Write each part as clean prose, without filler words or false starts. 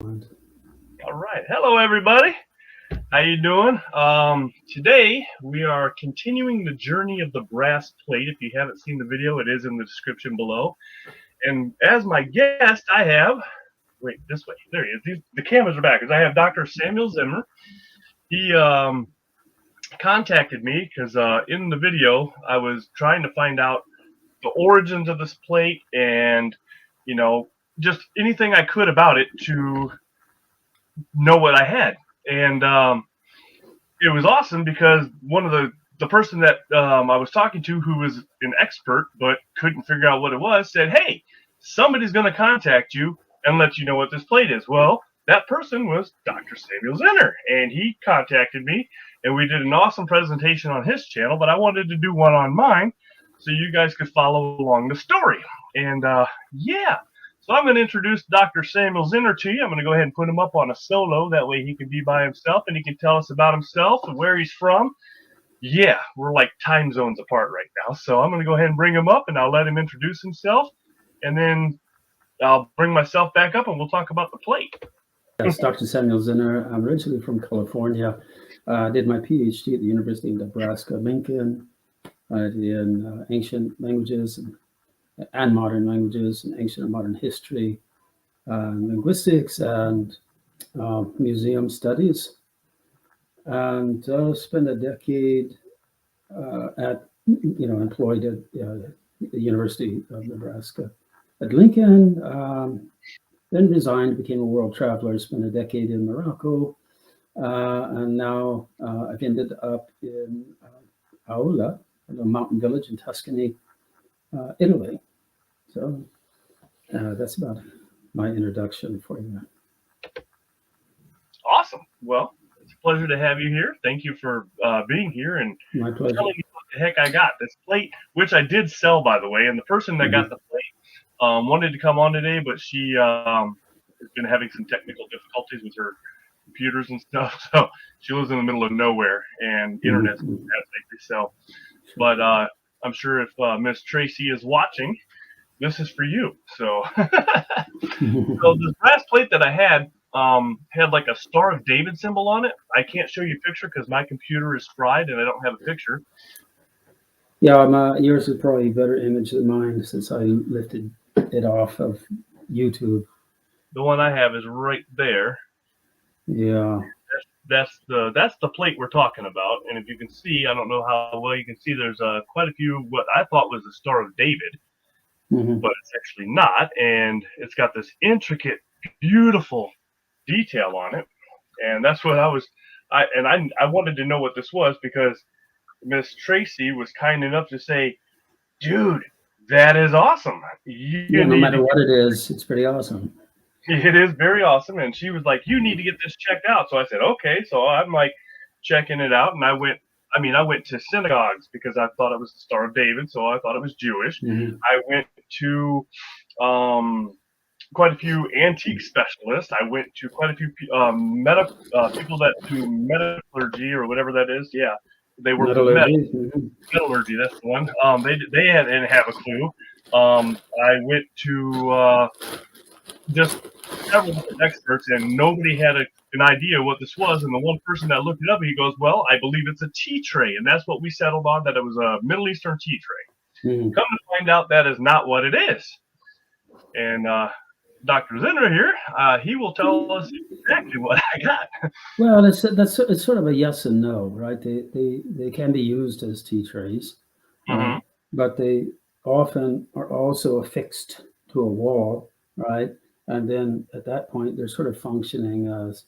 All right. Hello, everybody. How you doing? Today we are continuing the journey of the brass plate. If you haven't seen the video, it is in the description below. And as my guest, I have this way. There he is. The cameras are back. As I have Dr. Samuel Zinner. He contacted me because in the video I was trying to find out the origins of this plate and you know just anything I could about it to know what I had. And it was awesome because one of the person that I was talking to, who was an expert but couldn't figure out what it was, said, "Hey, somebody's going to contact you and let you know what this plate is." Well, that person was Dr. Samuel Zinner, and he contacted me, and we did an awesome presentation on his channel. But I wanted to do one on mine, so you guys could follow along the story. And yeah. So I'm going to introduce Dr. Samuel Zinner to you. I'm going to go ahead and put him up on a solo. That way he can be by himself and he can tell us about himself and where he's from. Yeah, we're like time zones apart right now. So I'm going to go ahead and bring him up and I'll let him introduce himself. And then I'll bring myself back up and we'll talk about the plate. Yes, Dr. Samuel Zinner. I'm originally from California. I did my PhD at the University of Nebraska-Lincoln in ancient languages and modern languages, and ancient and modern history, linguistics, and museum studies. And spent a decade employed at the University of Nebraska at Lincoln. Then resigned, became a world traveler, spent a decade in Morocco, and now I've ended up in Aola, a mountain village in Tuscany, Italy. So that's about my introduction for you. Awesome. Well, it's a pleasure to have you here. Thank you for being here and My pleasure. telling me what the heck I got. This plate, which I did sell, by the way, and the person that got the plate wanted to come on today, but she has been having some technical difficulties with her computers and stuff. So she lives in the middle of nowhere, and internet's bad lately. So, but I'm sure if Miss Tracy is watching, this is for you. So, so this brass plate that I had like a Star of David symbol on it. I can't show you a picture because my computer is fried and I don't have a picture. Yeah, yours is probably a better image than mine since I lifted it off of YouTube. The one I have is right there. Yeah. That's the plate we're talking about. And if you can see, I don't know how well you can see, there's quite a few what I thought was the Star of David, but it's actually not. And it's got this intricate, beautiful detail on it. And that's what I wanted to know what this was because Miss Tracy was kind enough to say, "Dude, that is awesome. No matter what it is, it's pretty awesome. It is very awesome." And she was like, "You need to get this checked out." So I said, "Okay." So I'm like checking it out, and I went to synagogues because I thought it was the Star of David, so I thought it was Jewish. I went to quite a few antique specialists. I went to quite a few people that do metallurgy or whatever that is. Yeah, they work with metallurgy. That's the one. They didn't have a clue. I went to just several different experts, and nobody had an idea what this was. And the one person that looked it up, he goes, "Well, I believe it's a tea tray," and that's what we settled on, that it was a Middle Eastern tea tray. Come to find out, that is not what it is. And Dr. Zinner here, he will tell us exactly what I got. Well, it's sort of a yes and no, right? They can be used as tea trays, but they often are also affixed to a wall, right? And then at that point, they're sort of functioning as,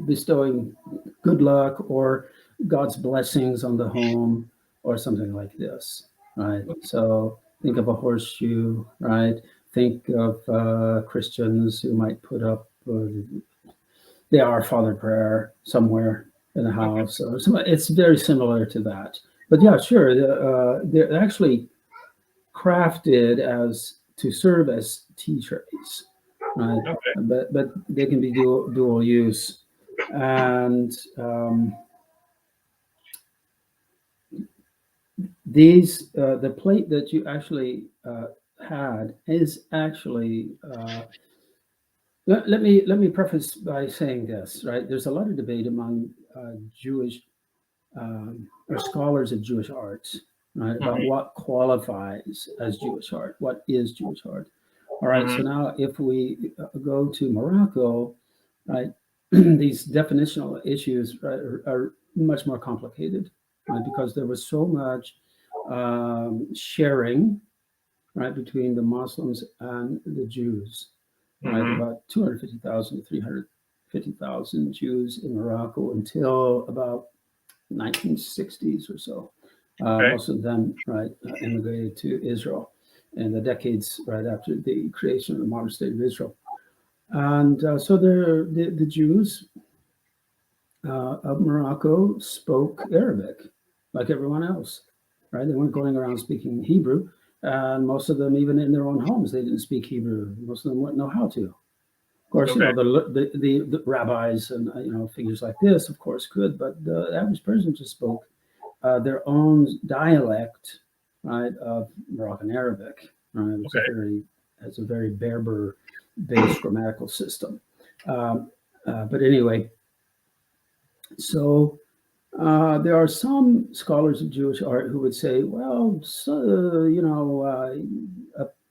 bestowing good luck or God's blessings on the home or something like this, right? So think of a horseshoe, right? Think of Christians who might put up the Our Father prayer somewhere in the house. Or it's very similar to that. But yeah, sure, they're actually crafted as to serve as tea trays, right? But they can be dual use, and these the plate that you actually had is actually. Let me preface by saying this. Right, there's a lot of debate among Jewish or scholars of Jewish arts, right, about Hmm. what qualifies as Jewish art, what is Jewish art. All right, Hmm. so now if we go to Morocco, right, these definitional issues, right, are much more complicated, right, because there was so much sharing, right, between the Muslims and the Jews, right, Hmm. about 250,000 to 350,000 Jews in Morocco until about 1960s or so. Okay. Most of them, right, immigrated to Israel in the decades right after the creation of the modern state of Israel. And so the Jews of Morocco spoke Arabic like everyone else, right? They weren't going around speaking Hebrew. And most of them, even in their own homes, they didn't speak Hebrew. Most of them wouldn't know how to. Of course, Okay. the rabbis and figures like this, of course, could, but the average person just spoke their own dialect, right, of Moroccan Arabic. Right? Okay. It's a very Berber-based grammatical system. Um, but anyway, so there are some scholars of Jewish art who would say, well, so,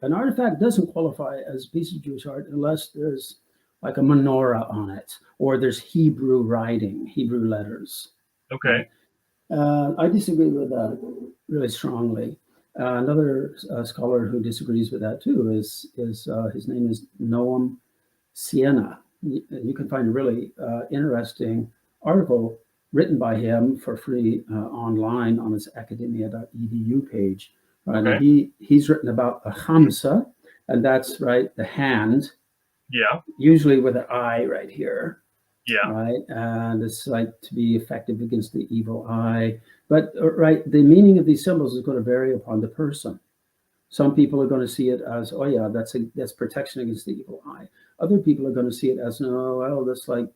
an artifact doesn't qualify as a piece of Jewish art unless there's like a menorah on it, or there's Hebrew writing, Hebrew letters, right? Okay. I disagree with that really strongly. Another scholar who disagrees with that too is his name is Noam Sienna. You can find a really interesting article written by him for free online on his academia.edu page. Right, and Okay. he's written about a hamsa, and that's right the hand, Yeah. usually with an eye right here, Yeah. right? And it's like to be effective against the evil eye. But right, the meaning of these symbols is going to vary upon the person. Some people are going to see it as, oh yeah, that's protection against the evil eye. Other people are going to see it as, no, well, that's like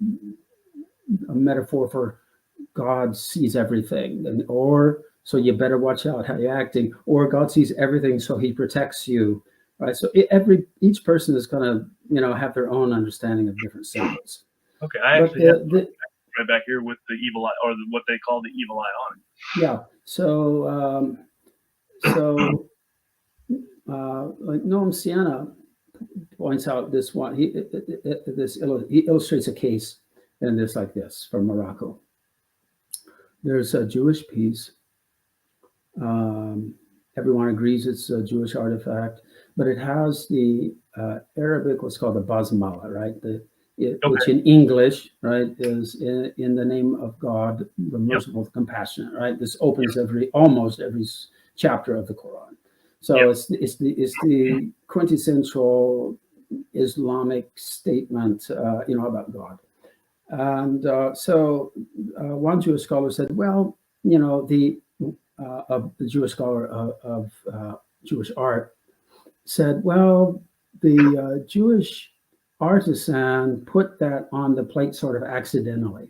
a metaphor for God sees everything, and or so you better watch out how you're acting, or God sees everything, so He protects you, right? So each person is going to have their own understanding of different symbols. Okay. I But actually have the right back here with the evil eye, or what they call the evil eye on yeah, so like Noam Sienna points out this one. He illustrates a case in this like this from Morocco. There's a Jewish piece. Um, Everyone agrees it's a Jewish artifact, but it has the Arabic, what's called the basmala, right? it. Which Okay. in English, right, is in the name of God, the Yep. merciful, the compassionate, right? This opens almost every chapter of the Quran. So Yep. it's the quintessential Islamic statement, about God. And one Jewish scholar said, well, the Jewish scholar of Jewish art said, well, the Jewish artisan put that on the plate sort of accidentally.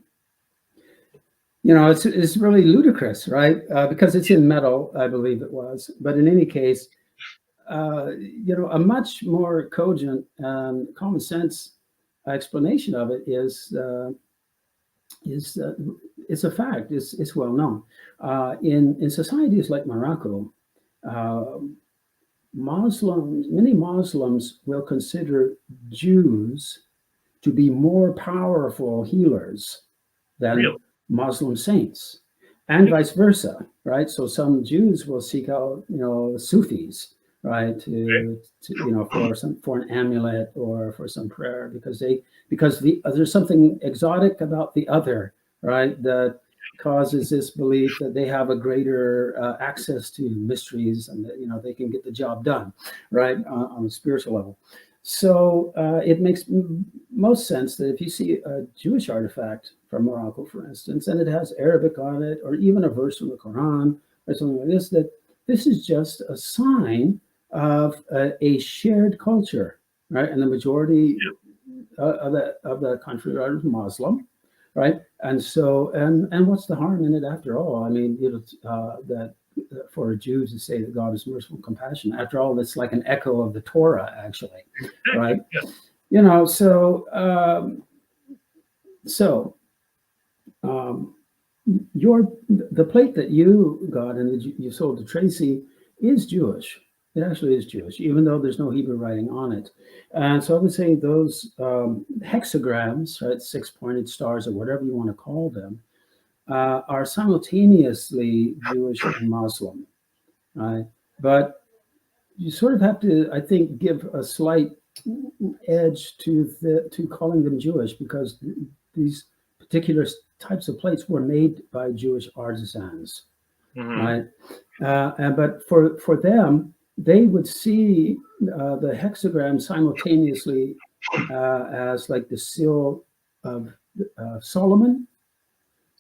It's really ludicrous, right? Because it's in metal, I believe it was. But in any case, a much more cogent and common sense explanation of it is it's a fact. It's well known. In societies like Morocco, uh, many Muslims will consider Jews to be more powerful healers Really than Muslim saints, and vice interesting. versa, right? So some Jews will seek out, Sufis, right, Okay. for an amulet or for some prayer because there's something exotic about the other, right, that causes this belief that they have a greater access to mysteries and that they can get the job done, right, on a spiritual level. So it makes most sense that if you see a Jewish artifact from Morocco, for instance, and it has Arabic on it, or even a verse from the Quran or something like this, that this is just a sign of a shared culture, right? And the majority Yep. of the country are Muslim, right? And so, and what's the harm in it after all? I mean, that for a Jew to say that God is merciful and compassionate. After all, it's like an echo of the Torah, actually, right? Yeah. You know, so the plate that you got and that you sold to Tracy is Jewish. It actually is Jewish, even though there's no Hebrew writing on it. And so I would say those hexagrams, right, 6-pointed stars or whatever you want to call them, are simultaneously Jewish and Muslim, right? But you sort of have to, I think, give a slight edge to calling them Jewish, because these particular types of plates were made by Jewish artisans, right? But for them, they would see the hexagram simultaneously as like the seal of Solomon,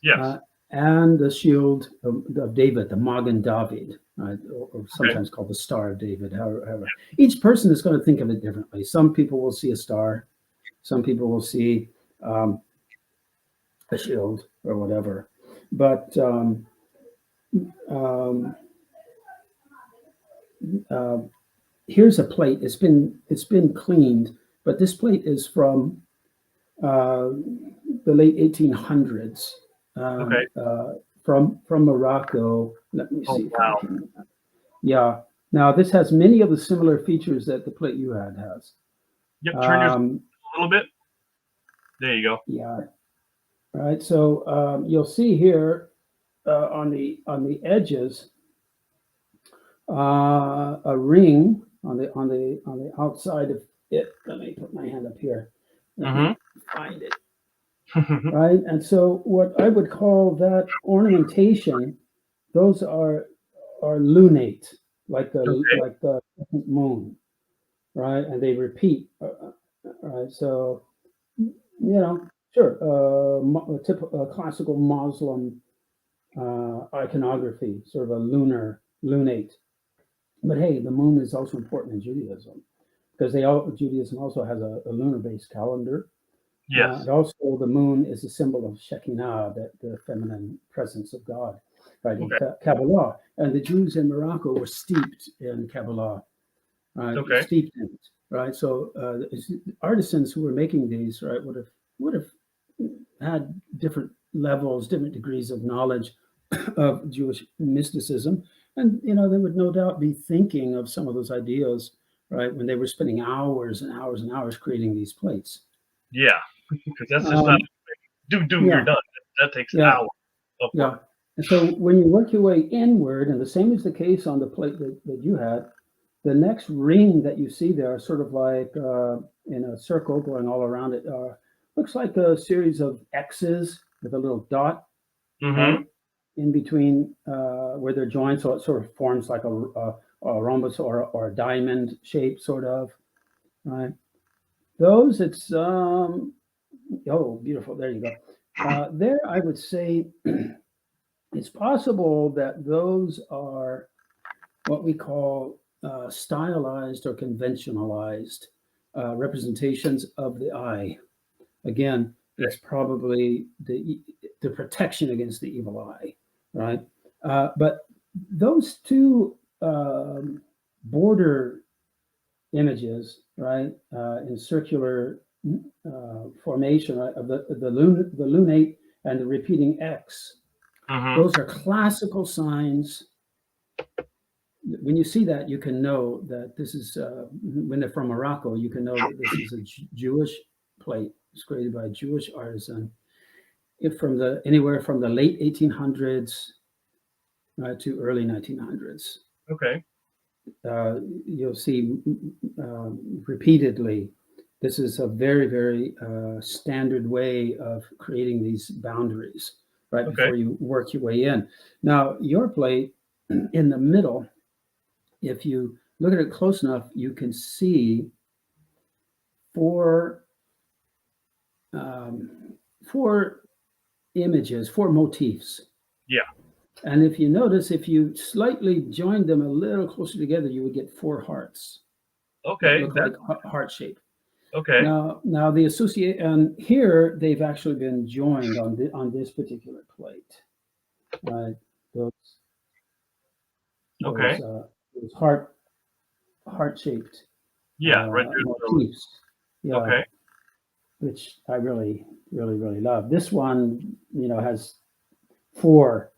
Yes. and the shield of David, the Magen David, right? Or sometimes called the Star of David. However, each person is going to think of it differently. Some people will see a star, some people will see a shield or whatever. But here's a plate. It's been cleaned, but this plate is from the late 1800s. From Morocco. Let me see. Wow. Yeah. Now this has many of the similar features that the plate you had has. Yep. Turn yours a little bit. There you go. Yeah. All right. So you'll see here on the edges a ring on the outside of it. Let me put my hand up here. Let me find it. Right. And so what I would call that ornamentation, those are lunate, like the moon, right? And they repeat, right? So, sure, typical classical Muslim iconography, sort of a lunate. But hey, the moon is also important in Judaism, because Judaism also has a lunar-based calendar. Yes. And also, the moon is a symbol of Shekinah, the feminine presence of God, right? In Kabbalah. And the Jews in Morocco were steeped in Kabbalah, right? Steeped in it, right? So artisans who were making these, right, would have had different levels, different degrees of knowledge of Jewish mysticism, and they would no doubt be thinking of some of those ideas, right, when they were spending hours and hours and hours creating these plates. Yeah, because that's just not you're done. That takes hours of work. And so when you work your way inward, and the same is the case on the plate that you had, the next ring that you see there, sort of like in a circle going all around it, looks like a series of X's with a little dot right, in between where they're joined, so it sort of forms like a rhombus or a diamond shape, sort of, right? Those, it's beautiful. There you go. There, I would say it's possible that those are what we call stylized or conventionalized representations of the eye. Again, it's probably the protection against the evil eye, right? But those two border images, right, in circular formation, right, of the lunate and the repeating X. Those are classical signs. When you see that, you can know that this is, when they're from Morocco, you can know that this is a Jewish plate. It's created by a Jewish artisan anywhere from the late 1800s to early 1900s. Okay. You'll see repeatedly, this is a very, very standard way of creating these boundaries, right, before you work your way in. Now, your plate in the middle, if you look at it close enough, you can see four images, four motifs. Yeah. And if you notice, if you slightly joined them a little closer together, you would get four hearts. Okay. Look like heart shape. Okay. Now the associate, and here they've actually been joined on this particular plate, right? Those Okay. those heart shaped Yeah, right there. So, motifs. Yeah, okay. which I really love. This one, has four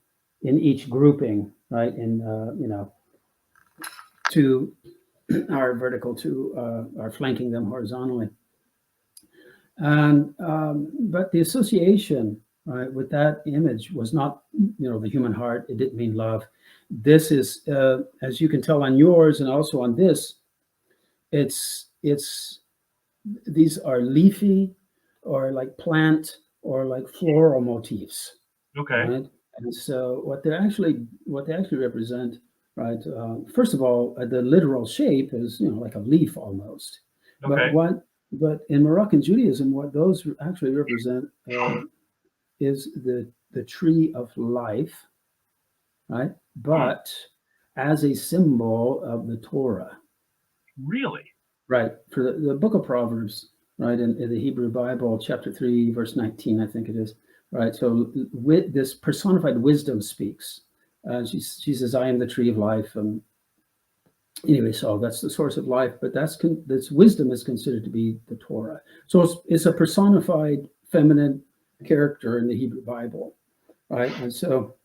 in each grouping, right? In two are vertical, two are flanking them horizontally. And but the association, right, with that image was not, the human heart. It didn't mean love. This is, as you can tell on yours and also on this, it's these are leafy or like plant or like floral motifs, Okay. right? And so what they actually represent, right? First of all, the literal shape is, like a leaf almost. But Okay. but in Moroccan Judaism, what those actually represent is the tree of life, right? Hmm. But as a symbol of the Torah, Really? right? For the book of Proverbs, right, in the Hebrew Bible, chapter 3, verse 19, I think it is, right? So with this personified wisdom speaks. She says, I am the tree of life. And anyway, so that's the source of life, but this wisdom is considered to be the Torah. So it's a personified feminine character in the Hebrew Bible, right? And so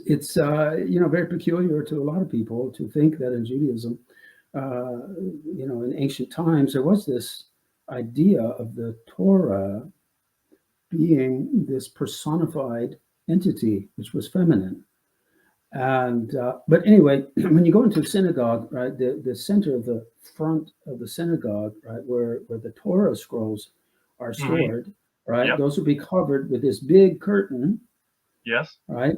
it's very peculiar to a lot of people to think that in Judaism, in ancient times, there was this idea of the Torah being this personified entity, which was feminine. And but anyway, when you go into a synagogue, right, the center of the front of the synagogue, right, where the Torah scrolls are Hmm. stored, right, Yep. those will be covered with this big curtain, Yes. right,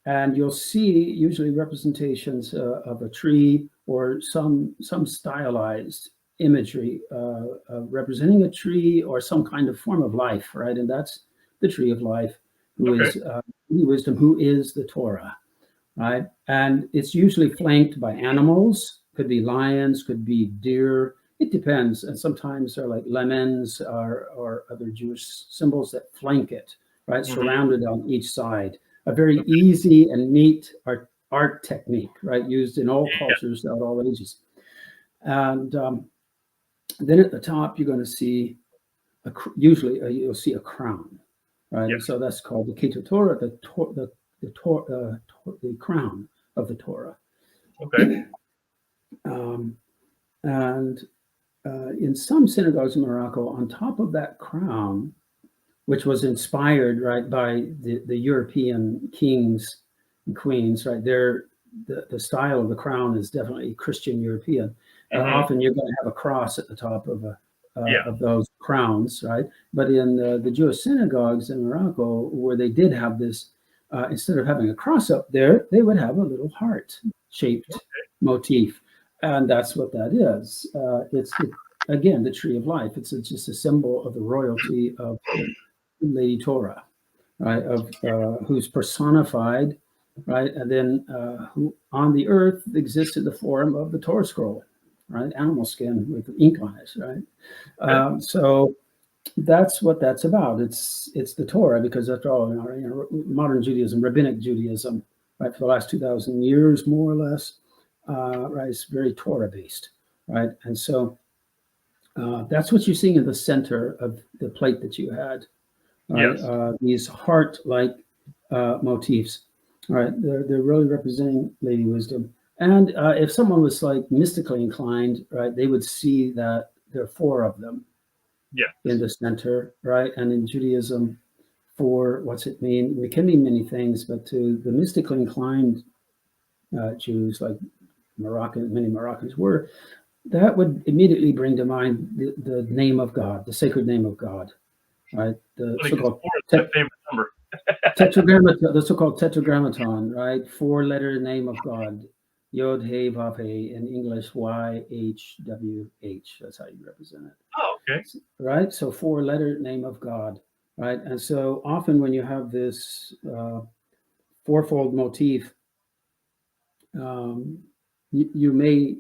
and you'll see usually representations of a tree or some stylized imagery representing a tree or some kind of form of life, right? And that's the tree of life, who Okay. is wisdom, who is the Torah, right? And it's usually flanked by animals, could be lions, could be deer. It depends. And sometimes they're like lemons or other Jewish symbols that flank it, right? Hmm. Surrounded on each side. A very easy and neat art technique, right? Used in all Yeah. cultures throughout all ages. And then at the top, you're going to see usually you'll see a crown, right? Yes. And so that's called the Keter Torah, the crown of the Torah. Okay. Um, and in some synagogues in Morocco, on top of that crown, which was inspired, right, by the European kings and queens, right, the style of the crown is definitely Christian European. Hmm. Often you're going to have a cross at the top Yeah. of those crowns, right? But in the Jewish synagogues in Morocco, where they did have this, instead of having a cross up there, they would have a little heart-shaped motif, and that's what that is. Again, the tree of life. It's just a symbol of the royalty of Lady Torah, right? Of who's personified, right? And then who on the earth exists in the form of the Torah scroll, right? Animal skin with ink on it, right? Okay. So that's what that's about. It's the Torah, because after all, modern Judaism, rabbinic Judaism, right, for the last 2,000 years, more or less, right, it's very Torah based, right? And so that's what you're seeing in the center of the plate that you had, right? Yes. These heart-like motifs, right? They're really representing Lady Wisdom. And if someone was like mystically inclined, right, they would see that there are four of them in Yes. the center, right? And in Judaism, for what's it mean? It can mean many things, but to the mystically inclined Jews, like many Moroccans were, that would immediately bring to mind the name of God, the sacred name of God, right? The Funny because so-called four is my favorite number. tetragrammaton, the so-called tetragrammaton, right? Four-letter name of God, Yod He Vav He, in English, YHWH. That's how you represent it. Oh, okay. Right? So four-letter name of God, right? And so often when you have this fourfold motif, um, you may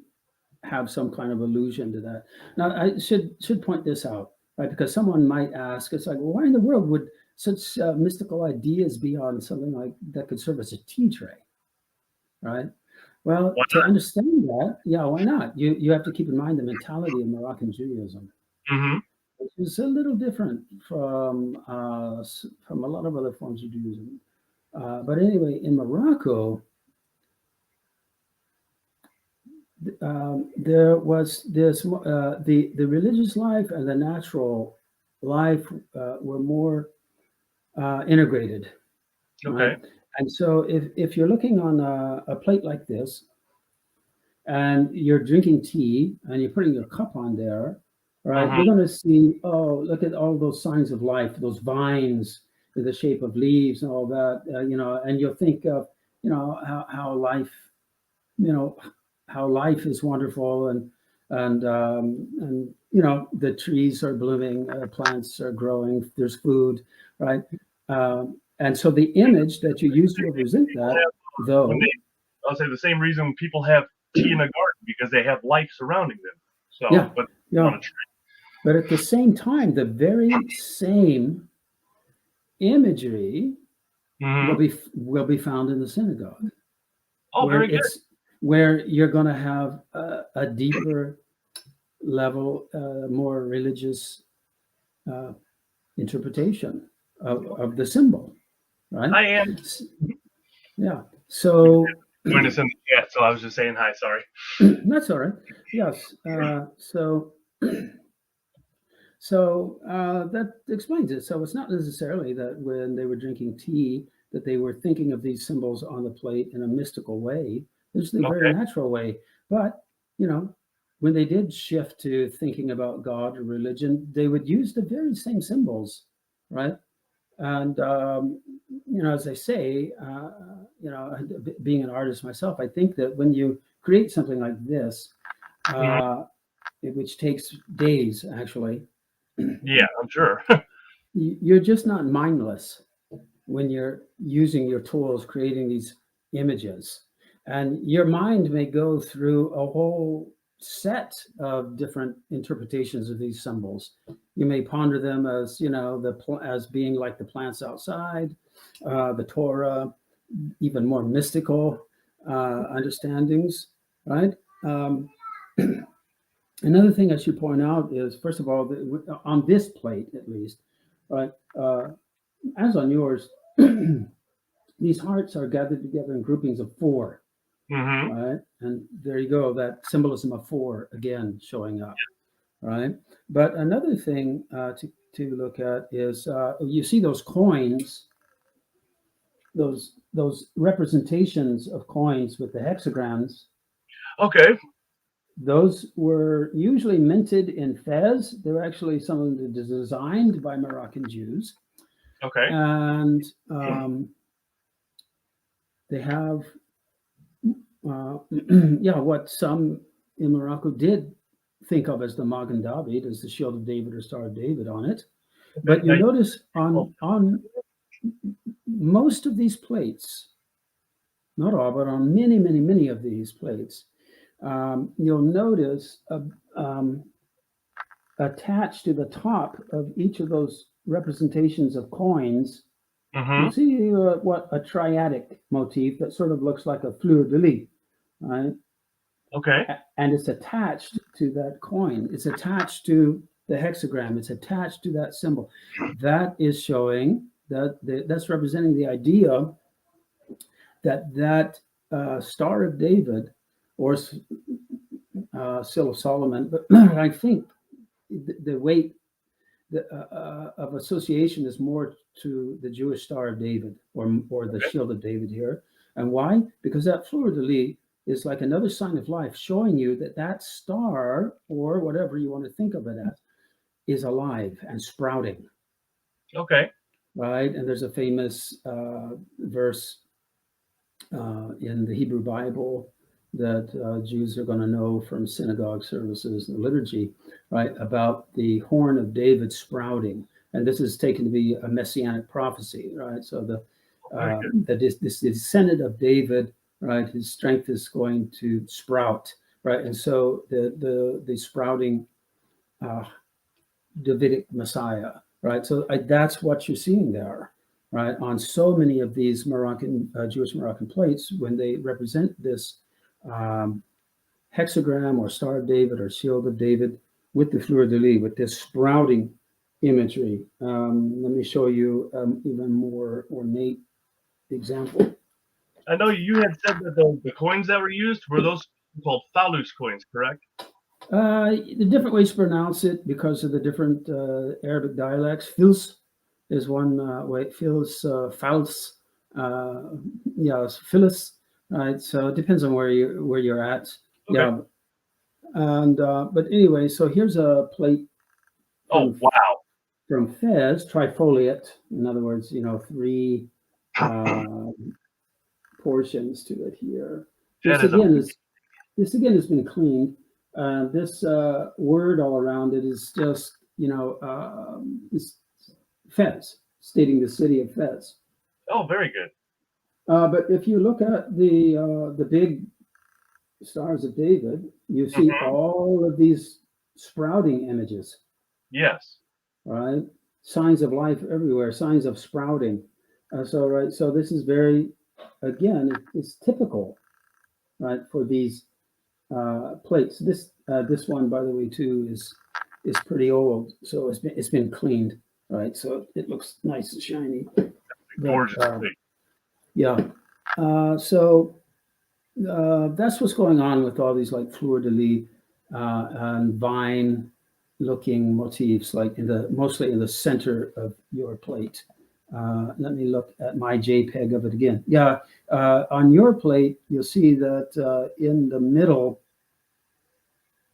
have some kind of allusion to that. Now, I should point this out, right? Because someone might ask, it's like, well, why in the world would such mystical ideas be on something like that could serve as a tea tray, right? Well, Why to understand that, yeah, why not? You have to keep in mind the mentality of Moroccan Judaism, not? Mm-hmm. which is a little different from a lot of other forms of Judaism. But anyway, in Morocco, there was this the religious life and the natural life were more integrated, right? Okay. And so if you're looking on a plate like this and you're drinking tea and you're putting your cup on there, right, Mm-hmm. you're going to see, oh, look at all those signs of life, those vines in the shape of leaves and all that, and you'll think of, how life, you know, how life is wonderful, and the trees are blooming, plants are growing, there's food, right? And so the image that you use to represent People that, have when though, they, I'll say the same reason people have tea in a garden because they have life surrounding them. So, yeah, but yeah. want to try. But at the same time, the very same imagery Mm-hmm. will be found in the synagogue, Oh, where very good. it's where you're going to have a deeper level, more religious uh, interpretation of the symbol, right? I am Yeah. So join us in the chat, so I was just saying hi. Sorry. that's all right. Yes. So that explains it. So it's not necessarily that when they were drinking tea that they were thinking of these symbols on the plate in a mystical way. It's a very Okay. natural way. But, when they did shift to thinking about God or religion, they would use the very same symbols, right? And, as I say, being an artist myself, I think that when you create something like this, Mm-hmm. which takes days actually, Yeah, I'm sure. you're just not mindless when you're using your tools creating these images, and your mind may go through a whole set of different interpretations of these symbols. You may ponder them as as being like the plants outside, the Torah, even more mystical understandings, right? um, Another thing I should point out is, first of all, that on this plate at least, right, as on yours, these hearts are gathered together in groupings of four, Mm-hmm. right? And there you go, that symbolism of four again showing up, right? But another thing to look at is you see those coins, those representations of coins with the hexagrams. Okay. Those were usually minted in Fez. They were actually some of them designed by Moroccan Jews, Okay. and they have, what some in Morocco did think of as the Magen David, as the Shield of David or Star of David on it. Okay. But Now, you notice oh, on most of these plates, not all, but on many, many, many of these plates, you'll notice attached to the top of each of those representations of coins, you'll mm-hmm. see what a triadic motif that sort of looks like a fleur de lis, right? Okay. And it's attached to that coin. It's attached to the hexagram. It's attached to that symbol. That is showing that's representing the idea that Star of David or Seal of Solomon, but I think the weight of association is more to the Jewish Star of David or the Okay. Shield of David here. And why? Because that fleur de lis is like another sign of life, showing you that star, or whatever you want to think of it as, is alive and sprouting, Okay. right? And there's a famous verse in the Hebrew Bible that Jews are going to know from synagogue services and liturgy, right, about the horn of David sprouting. And this is taken to be a messianic prophecy, right? So Very good. this descendant of David, right, his strength is going to sprout, right? And so the sprouting uh, Davidic Messiah, right? So that's what you're seeing there, right? On so many of these Moroccan Jewish Moroccan plates, when they represent this um, hexagram or Star of David or Shield of David with the fleur de lis, with this sprouting imagery. Let me show you even more ornate example. I know you had said that the coins that were used were those called phallus coins, correct? The different ways to pronounce it because of the different Arabic dialects. Fils is one way. Fils, fals, yeah, Phyllis. Right. So it depends on where you're at. Okay. Yeah. And but anyway, so here's a plate Oh, from wow. from Fez, trifoliate. In other words, three portions to it here. That This is again amazing. is this again has been cleaned. This word all around it is just this Fez, stating the city of Fez. Oh, very good. But if you look at the big stars of David, you see Hmm. all of these sprouting images, Yes. right? Signs of life everywhere, signs of sprouting. So this is very, again, it's typical, right, for these plates. This one, by the way, too, is pretty old, so it's been cleaned, right? So it looks nice and shiny. But Gorgeous plate. yeah, so that's what's going on with all these like fleur de lis and vine looking motifs, like mostly in the center of your plate. Let me look at my JPEG of it again. Yeah, on your plate, you'll see that in the middle,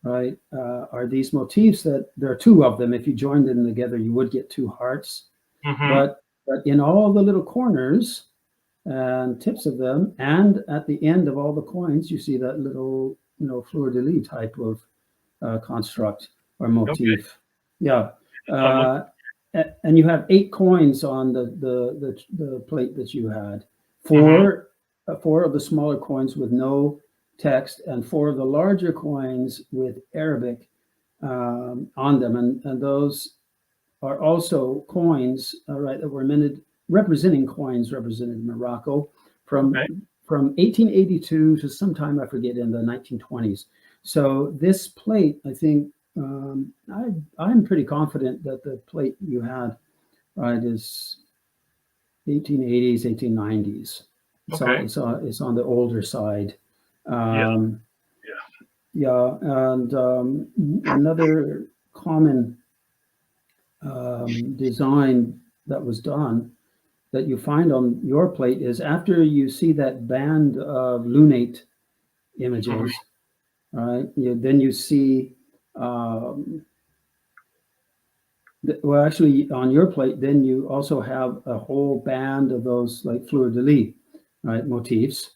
right, are these motifs that there are two of them. If you joined them together, you would get two hearts. Hmm. But in all the little corners and tips of them, and at the end of all the coins, you see that little, fleur de lis type of construct or Okay. motif. Yeah. So I'm looking. Uh, and you have 8 coins on the plate that you had. Hmm. Four of the smaller coins with no text, and 4 of the larger coins with Arabic on them, and those are also coins, right, that were minted representing coins represented in Morocco from Okay. from 1882 to sometime I forget in the 1920s. So this plate, I think, I'm pretty confident that the plate you had, right, is 1880s, 1890s. Okay. It's on the older side. Yeah. Um, Yeah. yeah, and another common design that was done that you find on your plate is after you see that band of lunate Hmm. images, right? Then you see, um, well, actually, on your plate, then you also have a whole band of those like fleur de lis, right, motifs,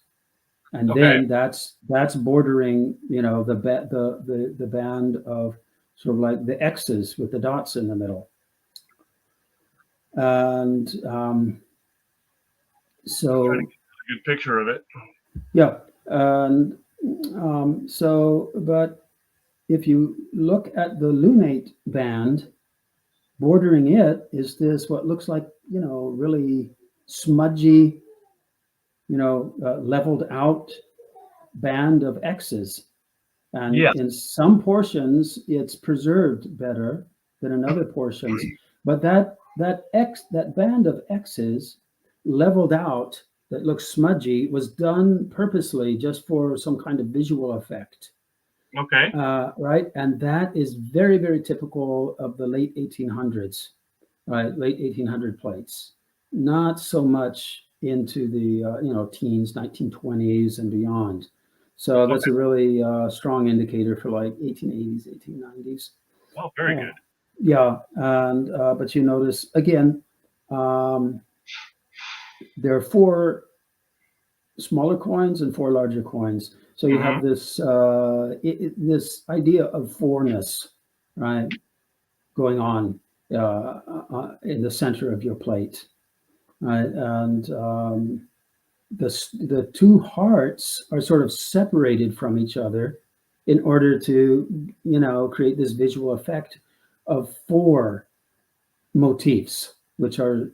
and Okay. then that's bordering, the band of sort of like the X's with the dots in the middle, and Trying to so get a good picture of it. yeah, and but if you look at the lunate band, bordering it is this what looks like, really smudgy, leveled out band of X's. And Yes. in some portions, it's preserved better than in other portions. But that band of X's leveled out that looks smudgy was done purposely just for some kind of visual effect. Okay. Right? And that is very, very typical of the late 1800s, right? Late 1800 plates. Not so much into the teens, 1920s and beyond. So that's Okay. a really strong indicator for like 1880s, 1890s. Oh, very Uh, good. yeah, and but you notice again, um, there are 4 smaller coins and 4 larger coins. So you Hmm. have this idea of fourness, right, going on in the center of your plate, right, and the 2 hearts are sort of separated from each other in order to create this visual effect of 4 motifs, which are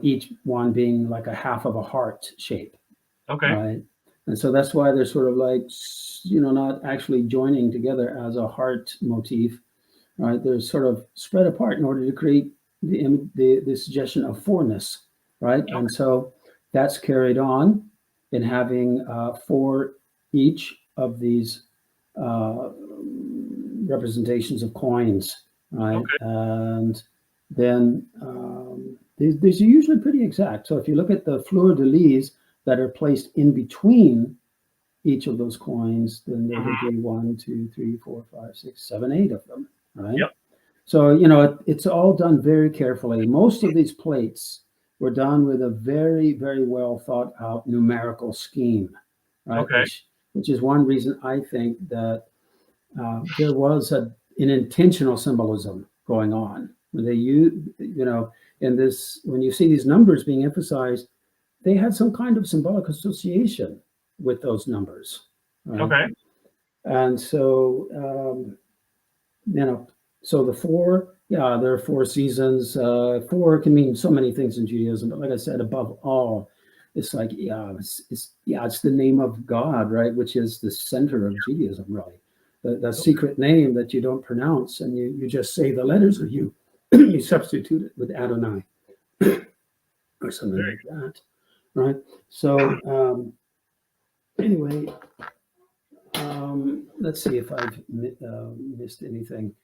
each one being like a half of a heart shape, Okay. right? And so that's why they're sort of like, not actually joining together as a heart motif, right? They're sort of spread apart in order to create the suggestion of fourness, right? Okay. And so that's carried on in having four each of these uh, representations of coins, right? Okay. And then these are usually pretty exact. So if you look at the fleur de lis that are placed in between each of those coins, then there would Hmm. be 1, 2, 3, 4, 5, 6, 7, 8 of them, right? Yep. So, it's all done very carefully. Most of these plates were done with a very, very well thought out numerical scheme, right? Okay. Which is one reason I think that there was an intentional symbolism going on. They in this, when you see these numbers being emphasized, they had some kind of symbolic association with those numbers, right? Okay. And so, you know, so the four, yeah, there are four seasons. Four can mean so many things in Judaism, but like I said, above all, it's like, it's the name of God, right? Which is the center of Judaism, really. The secret name that you don't pronounce, and you just say the letters, or you you substitute it with Adonai or something Very like that, right? So anyway, let's see if I've missed anything.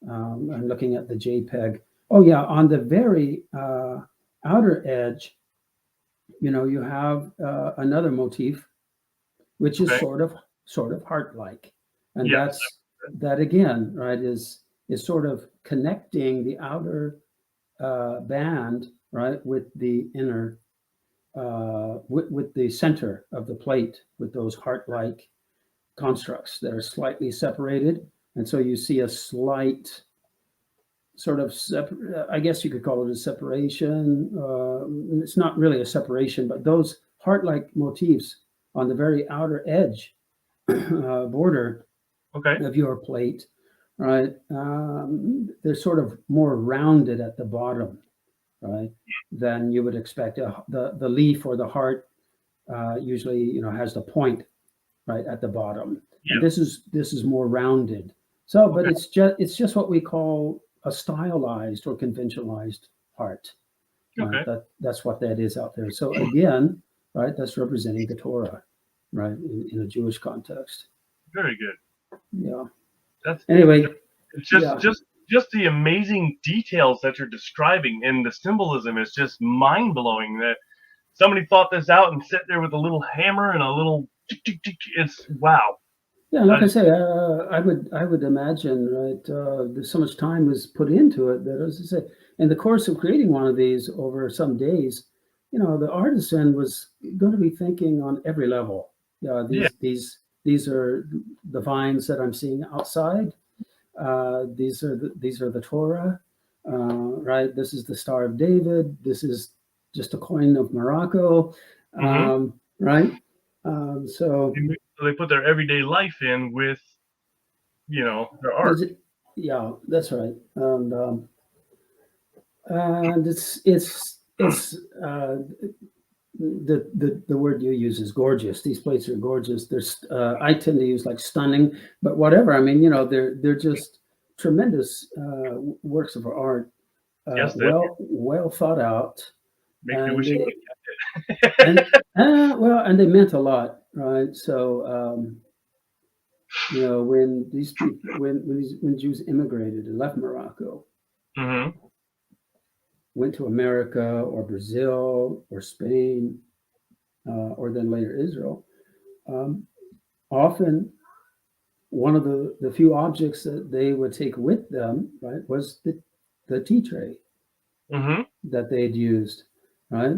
I'm looking at the JPEG. Oh yeah, on the very outer edge, you have another motif, which is okay. sort of heart-like, and Yes. that again, right, is sort of connecting the outer band, right, with the inner, with the center of the plate, with those heart-like constructs that are slightly separated. And so you see a slight sort of, I guess you could call it a separation. It's not really a separation, but those heart-like motifs on the very outer edge border Okay. of your plate, right? They're sort of more rounded at the bottom, right? Than you would expect. The leaf or the heart usually, has the point right at the bottom, and Yeah. this is more rounded. So, but Okay. it's just what we call a stylized or conventionalized heart, right? Okay. That's what that is out there. So again, right, that's representing the Torah, right, in a Jewish context. Very good. Yeah. That's Anyway, it's just yeah, just just the amazing details that you're describing, and the symbolism is just mind blowing. That somebody thought this out and sat there with a little hammer and a little tick, tick, tick. It's wow. yeah. Like I I, say, I would imagine, right? There's so much time was put into it that, as I say, in the course of creating one of these over some days, the artisan was going to be thinking on every level. Yeah, yeah. these are the vines that I'm seeing outside. These are the Torah, right? This is the Star of David. This is just a coin of Morocco, Hmm. right? So So they put their everyday life in with their art. is it? Yeah, that's right. And it's the word you use is gorgeous. These plates are gorgeous. There's I tend to use like stunning, but whatever. I mean, they're just tremendous works of art, Yes, that well thought out, makes me and wish you they, would have kept and it. and they meant a lot, right? So when these people when Jews immigrated and left Morocco, Hmm. went to America or Brazil or Spain, or then later Israel, um, often one of the few objects that they would take with them, right, was the tea tray Hmm. that they had used, right?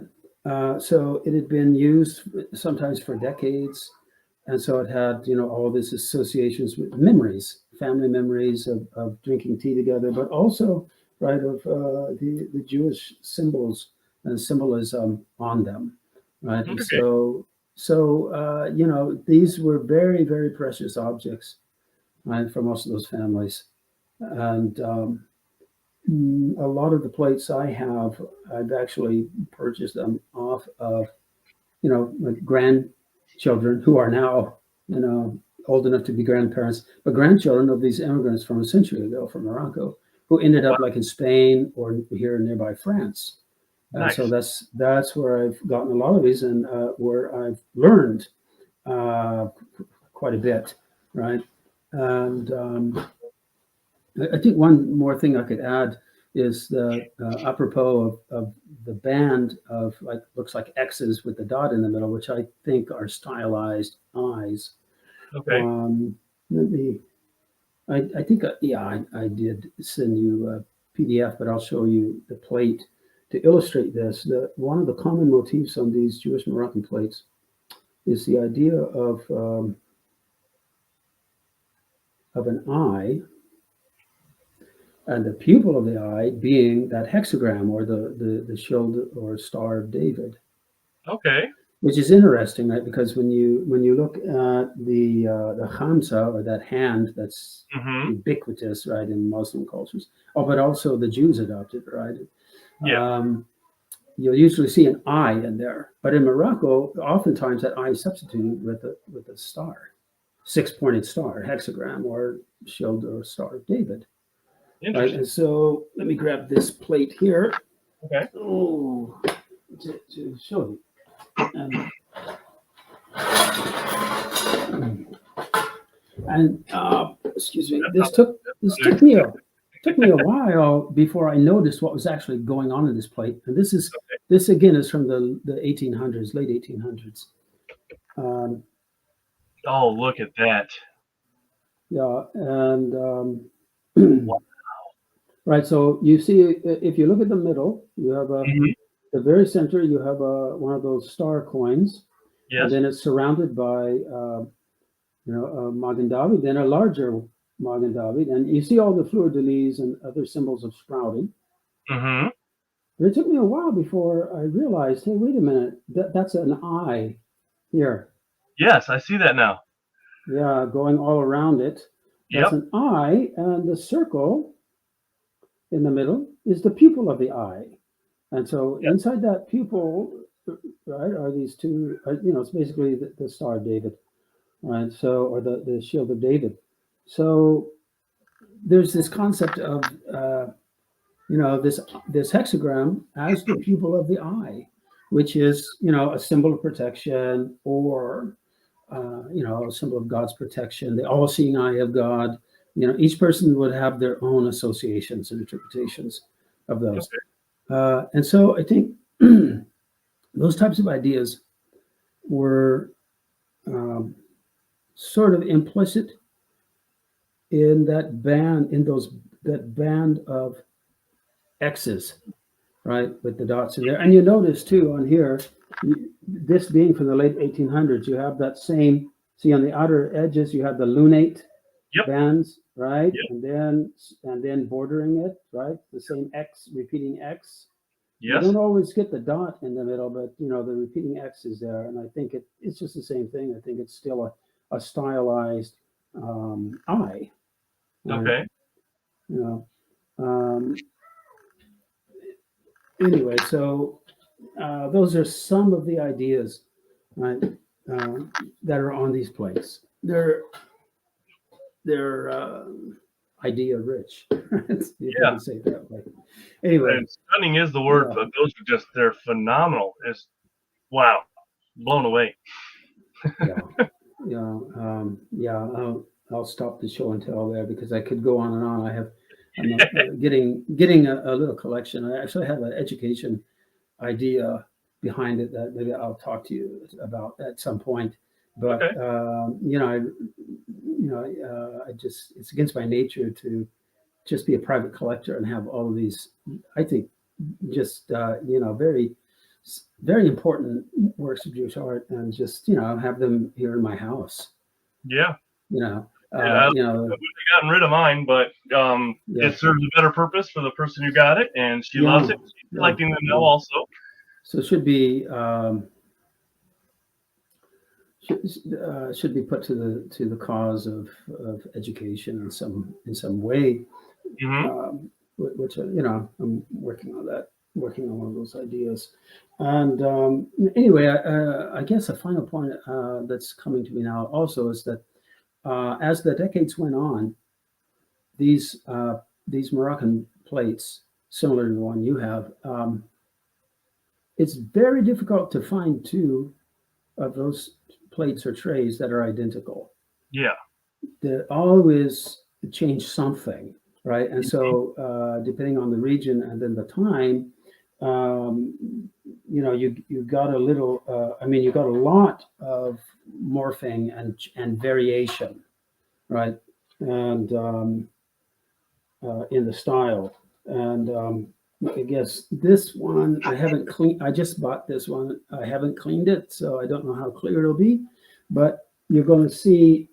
So it had been used sometimes for decades, and so it had all these associations with memories, family memories of drinking tea together, but also right of the Jewish symbols and symbolism on them, right? And Okay. so these were very, very precious objects, right, for most of those families. And a lot of the plates I have, I've actually purchased them off of, like children who are now, old enough to be grandparents, but grandchildren of these immigrants from a century ago from Morocco, who ended Wow, up like in Spain or here in nearby France. And so nice. that's where I've gotten a lot of these, and where I've learned uh, quite a bit, right? And I think one more thing I could add is the apropos of the band of like looks like X's with the dot in the middle, which I think are stylized eyes. Okay. Let me. I think yeah, I did send you a PDF, but I'll show you the plate to illustrate this. One of the common motifs on these Jewish Moroccan plates is the idea of an eye, and the pupil of the eye being that hexagram or the shield or star of David, Okay. which is interesting, right? Because when you look at the Hamza, or that hand that's Mm-hmm. ubiquitous, right, in Muslim cultures, but also the Jews adopted, right? Yeah. Um, you'll usually see an eye in there, but in Morocco, oftentimes that eye is substituted with a star, six-pointed star, hexagram, or shield or star of David. Right, Interesting. and so let me grab this plate here. Okay. Oh, to show you. And excuse me, That's this how took me a while before I noticed what was actually going on in this plate. And this again is from the 1800s, late 1800s. Um, Oh, look at that. yeah, and Wow. right. So you see, if you look at the middle, you have Hmm. the very center. You have one of those star coins, and Yes. then it's surrounded by Magen David, then a larger Magen David, and you see all the fleur de lis and other symbols of sprouting. Mm-hmm. But it took me a while before I realized, hey, wait a minute, that's an eye here. Yes, I see that now. Yeah, going all around it. That's Yep. an eye, and the circle in the middle is the pupil of the eye. And so Yep. inside that pupil, right, are these two, it's basically the Star of David, right? So, or the Shield of David. So there's this concept of, this hexagram as the pupil of the eye, which is, a symbol of protection, or, a symbol of God's protection, the all seeing eye of God. Each person would have their own associations and interpretations of those. Okay. And so I think those types of ideas were um, sort of implicit in that band of X's, right, with the dots in there. And you notice too on here, this being from the late 1800s, you have that same. See, on the outer edges, you have the lunate Yep. bands, right, Yep. and then bordering it, right, the same X, repeating X. You Yes. don't always get the dot in the middle, but the repeating X is there, and I think it's just the same thing. I think it's still a stylized eye, right? Okay. You know. Um, anyway, so those are some of the ideas, right, uh, that are on these plates. They're idea rich, if I Yeah. can say it that way. Anyway, And stunning is the word, yeah, but those are they're phenomenal. It's wow. Blown away. yeah, yeah. I'll stop the show and tell there because I could go on and on. I'm getting a little collection. I actually have an education idea behind it that maybe I'll talk to you about at some point. But Okay. I just it's against my nature to just be a private collector and have all of these. I think just very very important works of Jewish art, and just have them here in my house. Yeah. You know, Yeah. I you know, would've gotten rid of mine, but yeah, it serves a better purpose for the person who got it, and she loves yeah, it. She's yeah, collecting them now, yeah. also. So it should be put to the cause of education in some way, Hmm. which I'm working on that. working on one of those ideas. And anyway, I guess a final point that's coming to me now also is that as the decades went on, these Moroccan plates, similar to the one you have, it's very difficult to find two of those plates or trays that are identical. Yeah. They always change something, right? And so, depending on the region and then the time, you got a little. You got a lot of morphing and variation, right? And in the style. And I guess this one I haven't cleaned. I just bought this one. I haven't cleaned it, so I don't know how clear it'll be. But you're going to see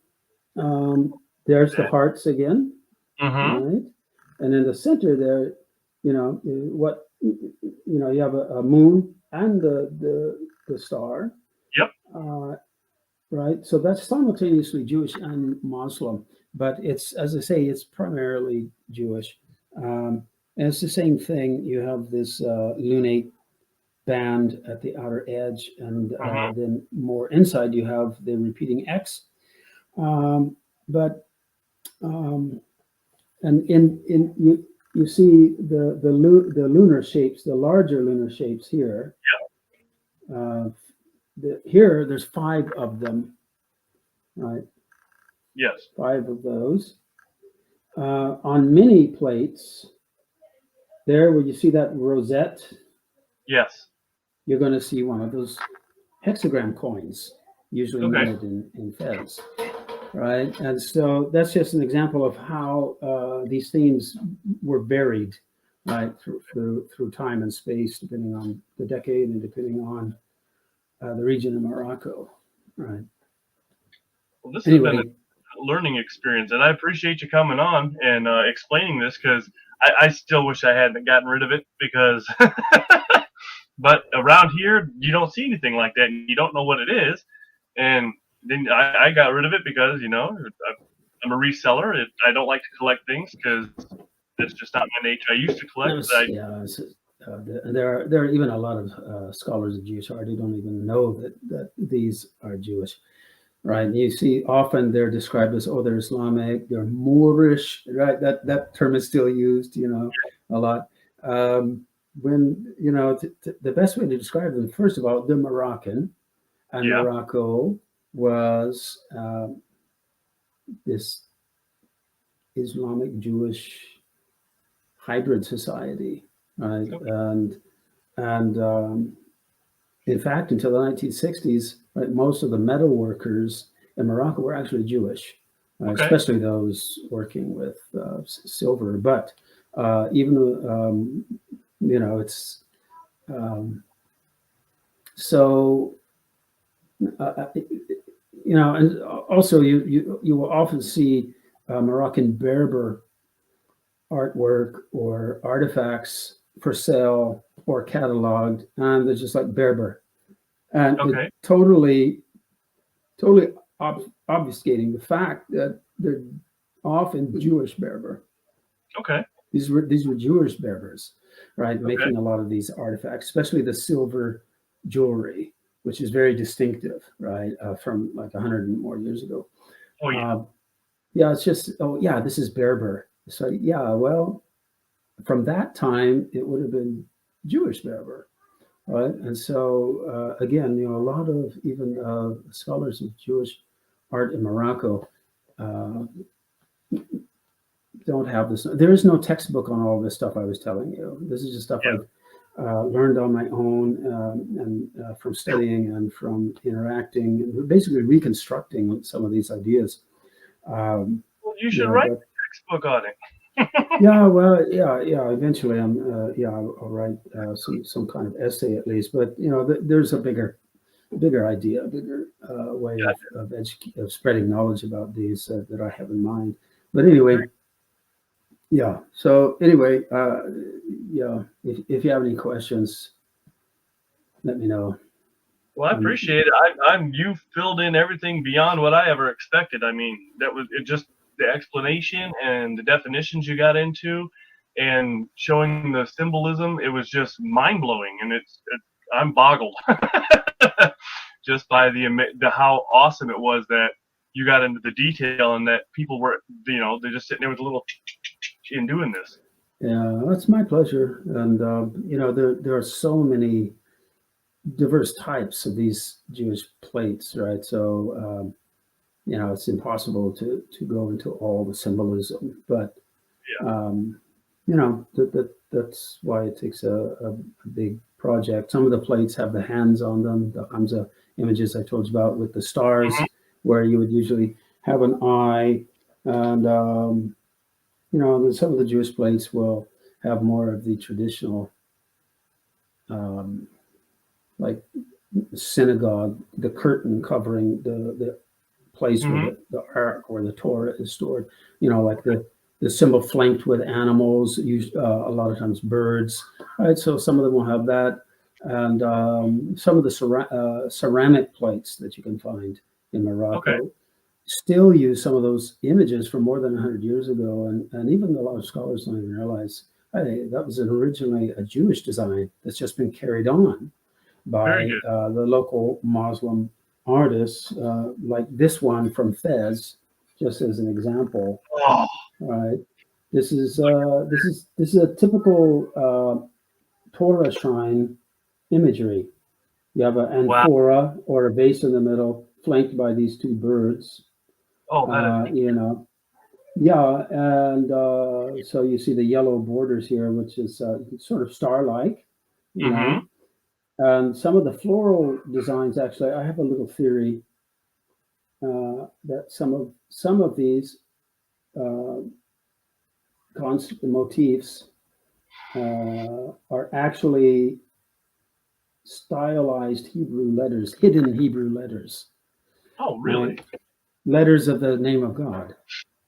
there's the hearts again, Mm-hmm. right? And in the center there, you have a moon and the star. Yep. Right. So that's simultaneously Jewish and Muslim, but it's, as I say, it's primarily Jewish. And it's the same thing. You have this lunate band at the outer edge, and Mm-hmm. then more inside you have the repeating X. But and in you see the lunar shapes, the larger lunar shapes here. Uh, Here there's five of them, right? Yes. Five of those. On mini plates, there where you see that rosette, Yes. you're going to see one of those hexagram coins, usually Okay. minted in fez, right? And so that's just an example of how these themes were varied, right, through time and space, depending on the decade and depending on the region of Morocco, right? Well, this has been a Anyway, learning experience, and I appreciate you coming on and explaining this because I still wish I hadn't gotten rid of it because, but around here you don't see anything like that, and you don't know what it is, and then I got rid of it because I'm a reseller. I don't like to collect things because that's just not my nature. I used to collect, but I yeah, there are even a lot of scholars of Jewish art who don't even know that these are Jewish, right? And you see often they're described as, oh, they're Islamic, they're Moorish, right? That term is still used, a lot. When the best way to describe them, first of all, they're Moroccan, and yeah. Morocco was this Islamic Jewish hybrid society, right? Okay. And in fact, until the 1960s, right, most of the metal workers in Morocco were actually Jewish, Okay. especially those working with silver. But even it's so and also you will often see Moroccan Berber artwork or artifacts for sale or cataloged, and they're just like Berber, and it Okay. totally obfuscating the fact that they're often Jewish Berber. Okay. These were Jewish Berbers, right, Okay. making a lot of these artifacts, especially the silver jewelry, which is very distinctive, right, from like 100 and more years ago. Oh yeah. Yeah, it's just, oh yeah, this is Berber. So yeah, well, from that time it would have been Jewish Berber, right? And so again, a lot of even scholars of Jewish art in Morocco uh, don't have this. There is no textbook on all this stuff I was telling you. This is just stuff Yeah. I've learned on my own and from studying and from interacting and basically reconstructing some of these ideas. Um, Well, you should write but a textbook on it. yeah, well, yeah. Eventually, I'll write some kind of essay at least. But there's a bigger idea, a bigger way Gotcha. of spreading knowledge about these that I have in mind. But anyway, yeah. So anyway, yeah. If you have any questions, let me know. Well, I Um, appreciate it. You filled in everything beyond what I ever expected. I mean, that was it. Just the explanation and the definitions you got into. and showing the symbolism, it was just mind blowing, and I'm boggled just by the how awesome it was that you got into the detail and that people were, they're just sitting there with a little in doing this. Yeah, that's my pleasure. And there are so many diverse types of these Jewish plates, right? So it's impossible to go into all the symbolism, but that's why it takes a big project. Some of the plates have the hands on them, the Hamza images I told you about with the stars, where you would usually have an eye, and some of the Jewish plates will have more of the traditional, like synagogue, the curtain covering the place where the ark or the Torah is stored. Like the symbol flanked with animals, a lot of times birds. Right, so some of them will have that, and some of the ceramic plates that you can find in Morocco still use some of those images from more than 100 years ago, and even a lot of scholars don't even realize, hey, that was originally a Jewish design that's just been carried on by the local Muslim artists, like this one from Fez, just as an example. Oh. Right. This is a typical Torah shrine imagery. You have an amphora or a vase in the middle, flanked by these two birds. Oh, that is yeah, and so you see the yellow borders here, which is sort of star-like, know. And some of the floral designs, actually, I have a little theory that some of these motifs are actually stylized Hebrew letters, hidden Hebrew letters. Oh, really? Right? Letters of the name of God,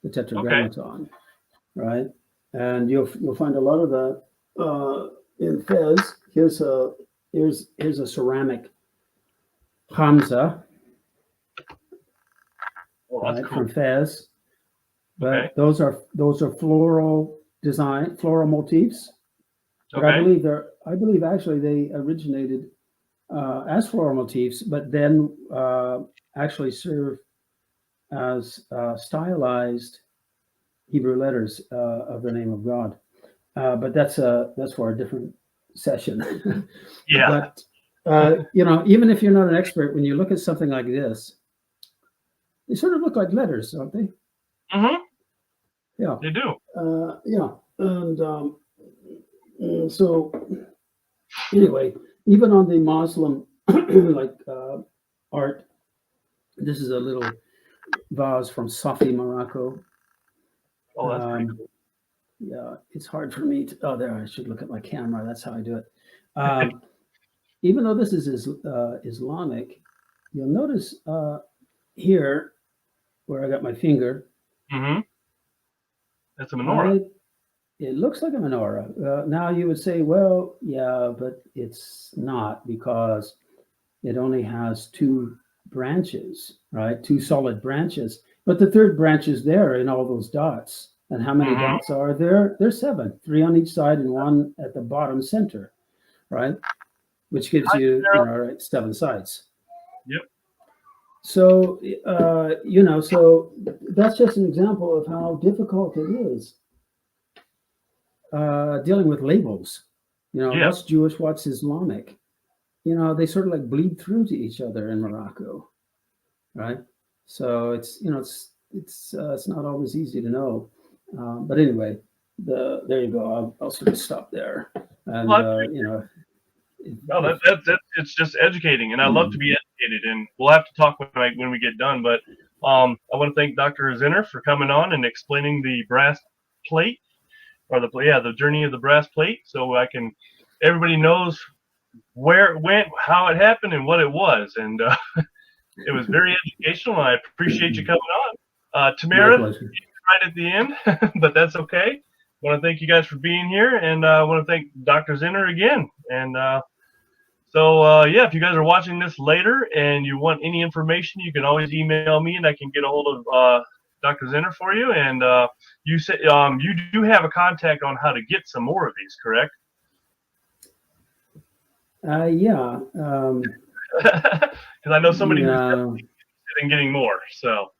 the Tetragrammaton, right? And you'll find a lot of that in Fez. Here's a ceramic Hamza, right, cool. from Fez. But those are floral motifs. But I believe actually they originated as floral motifs, but then actually serve as stylized Hebrew letters of the name of God. But that's for a different session. Yeah. But even if you're not an expert, when you look at something like this, they sort of look like letters, don't they? Yeah, they do. Yeah, and so anyway, even on the Muslim art, this is a little vase from Safi, Morocco. Oh, that's pretty cool. Yeah, it's hard for me to. Oh, there, I should look at my camera. That's how I do it. Even though this is Islamic, you'll notice here where I got my finger. That's a menorah. It looks like a menorah. Now you would say, well, yeah, but it's not, because it only has two branches, right? Two solid branches. But the third branch is there in all those dots. And how many dots are there? There's 7, 3 on each side and 1 at the bottom center, right? Which gives you, 7 sides. Yep. So, so that's just an example of how difficult it is dealing with labels. What's Jewish, what's Islamic? They sort of like bleed through to each other in Morocco, right? So it's not always easy to know. But anyway, there you go. I'll sort of stop there. And it's just educating, and I love to be educated. And we'll have to talk when we get done. But I want to thank Dr. Zinner for coming on and explaining the brass plate, or the journey of the brass plate, so everybody knows where it went, how it happened, and what it was. And it was very educational, and I appreciate you coming on. Tamara, right at the end, but that's okay. I want to thank you guys for being here, and I want to thank Dr. Zinner again. And if you guys are watching this later and you want any information, you can always email me, and I can get a hold of Dr. Zinner for you, and you said you do have a contact on how to get some more of these, correct? Yeah. Because I know somebody who's Yeah. interested in getting more. So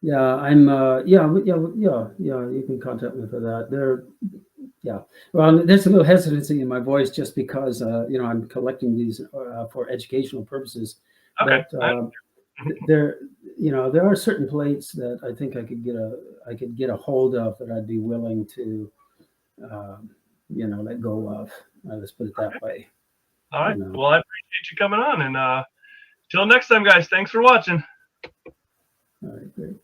Yeah. I'm. Yeah. You can contact me for that. Yeah. Well, there's a little hesitancy in my voice just because I'm collecting these for educational purposes, okay, but there there are certain plates that I think I could get a hold of that I'd be willing to let go of. Let's put it okay. that way. All right. You know. Well, I appreciate you coming on, and till next time, guys. Thanks for watching. All right, great.